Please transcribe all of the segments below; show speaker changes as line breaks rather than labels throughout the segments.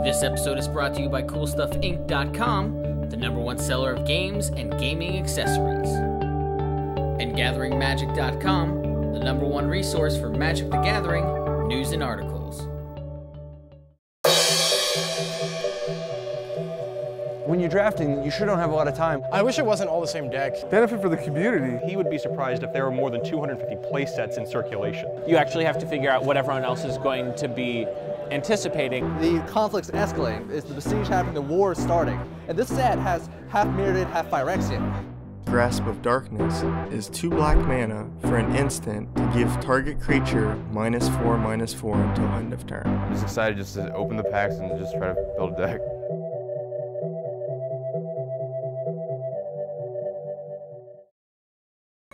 This episode is brought to you by CoolStuffInc.com, the #1 seller of games and gaming accessories. And GatheringMagic.com, the #1 resource for Magic the Gathering news and articles.
When you're drafting, you sure don't have a lot of time.
I wish it wasn't all the same deck.
Benefit for the community.
He would be surprised if there were more than 250 play sets in circulation.
You actually have to figure out what everyone else is going to be anticipating.
The conflict's escalating. It's the besiege happening, the war is starting. And this set has half Mirrodin, half Phyrexian.
Grasp of Darkness is 2 black mana for an instant to give target creature -4/-4 until end of turn.
I'm just excited just to open the packs and just try to build a deck.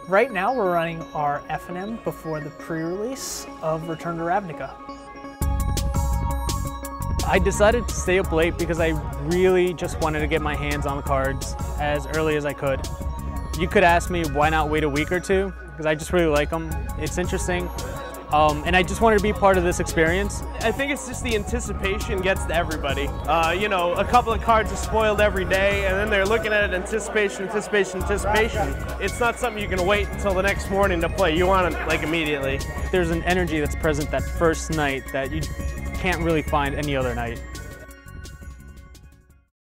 Right now we're running our FNM before the pre-release of Return to Ravnica.
I decided to stay up late because I really just wanted to get my hands on the cards as early as I could. You could ask me why not wait a week or two, because I just really like them. It's interesting, and I just wanted to be part of this experience.
I think it's just the anticipation gets to everybody. You know, a couple of cards are spoiled every day, and then they're looking at it, anticipation. It's not something you can wait until the next morning to play. You want it like immediately.
There's an energy that's present that first night that you can't really find any other night.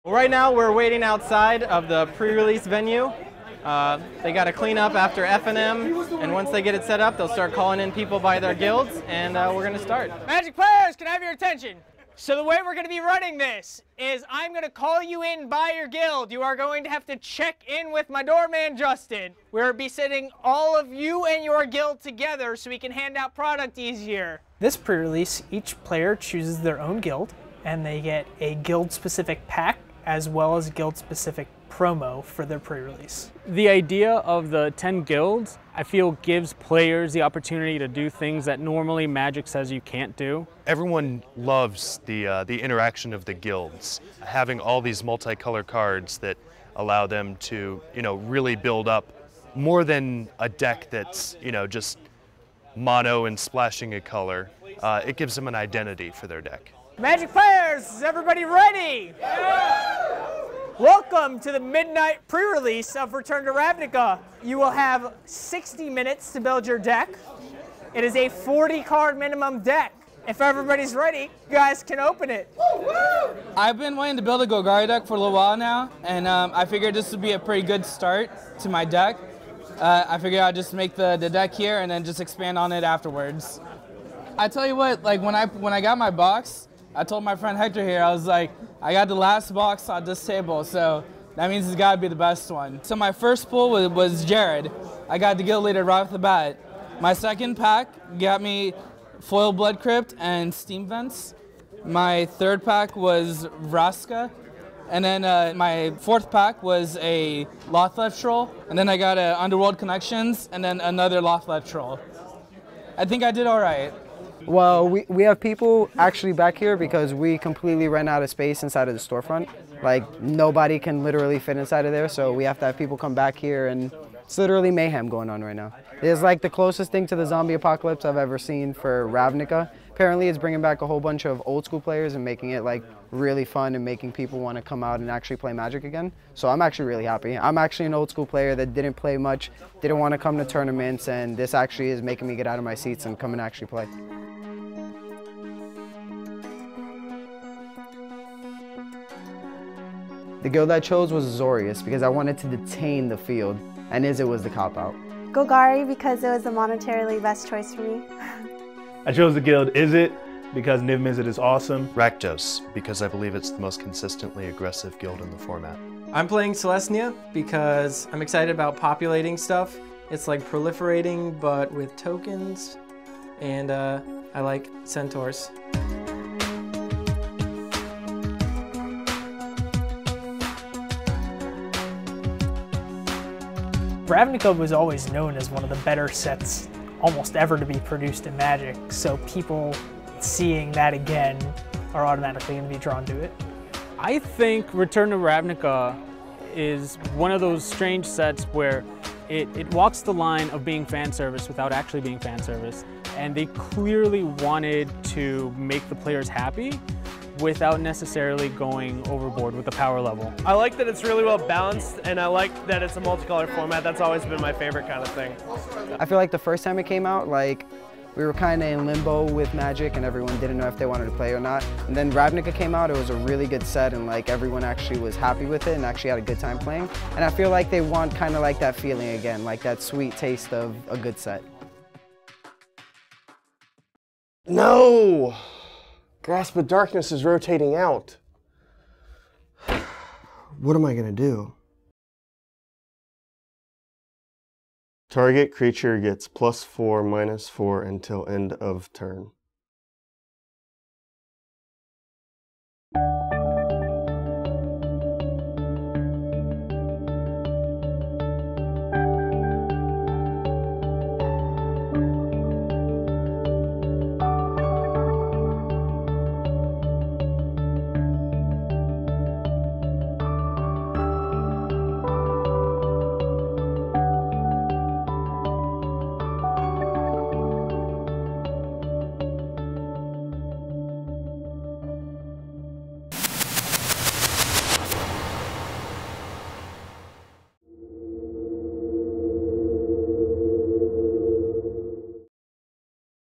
Well, right now we're waiting outside of the pre-release venue. They got to clean up after FNM, and once they get it set up, they'll start calling in people by their guilds, and we're going to start.
Magic players, can I have your attention? So the way we're going to be running this is I'm going to call you in by your guild. You are going to have to check in with my doorman, Justin. We'll be sitting all of you and your guild together so we can hand out product easier. This pre-release, each player chooses their own guild, and they get a guild-specific pack as well as guild-specific promo for their pre-release.
The idea of the 10 guilds, I feel, gives players the opportunity to do things that normally Magic says you can't do.
Everyone loves the interaction of the guilds, having all these multicolored cards that allow them to, really build up more than a deck that's, just mono and splashing a color. It gives them an identity for their deck.
Magic players, is everybody ready? Yeah! Welcome to the Midnight Prerelease of Return to Ravnica. You will have 60 minutes to build your deck. It is a 40-card minimum deck. If everybody's ready, you guys can open it.
I've been wanting to build a Golgari deck for a little while now, and I figured this would be a pretty good start to my deck. I figured I'd just make the deck here and then just expand on it afterwards. I tell you what, like when I got my box, I told my friend Hector here, I was like, I got the last box on this table, so that means it's got to be the best one. So my first pull was Jared. I got the guild leader right off the bat. My second pack got me Foil Blood Crypt and Steam Vents. My third pack was Vraska. And then my fourth pack was a Lothlet Troll. And then I got Underworld Connections and then another Lothlet Troll. I think I did all right.
Well, we have people actually back here because we completely ran out of space inside of the storefront. Like, nobody can literally fit inside of there, so we have to have people come back here, and it's literally mayhem going on right now. It's like the closest thing to the zombie apocalypse I've ever seen for Ravnica. Apparently, it's bringing back a whole bunch of old school players and making it like really fun and making people want to come out and actually play Magic again. So I'm actually really happy. I'm actually an old school player that didn't play much, didn't want to come to tournaments, and this actually is making me get out of my seats and come and actually play. The guild I chose was Azorius because I wanted to detain the field, and Izzet was the cop-out.
Golgari because it was the monetarily best choice for me.
I chose the guild Izzet because Niv Mizzet is awesome.
Rakdos, because I believe it's the most consistently aggressive guild in the format.
I'm playing Celestia because I'm excited about populating stuff. It's like proliferating, but with tokens, and I like centaurs.
Ravnica was always known as one of the better sets almost ever to be produced in Magic, so people seeing that again are automatically going to be drawn to it.
I think Return to Ravnica is one of those strange sets where it walks the line of being fan service without actually being fan service, and they clearly wanted to make the players happy, without necessarily going overboard with the power level.
I like that it's really well balanced, and I like that it's a multicolor format. That's always been my favorite kind of thing.
I feel like the first time it came out, like, we were kind of in limbo with Magic and everyone didn't know if they wanted to play or not. And then Ravnica came out, it was a really good set and like everyone actually was happy with it and actually had a good time playing. And I feel like they want kind of like that feeling again, like that sweet taste of a good set.
No! Grasp of Darkness is rotating out. What am I gonna do?
Target creature gets +4/-4 until end of turn.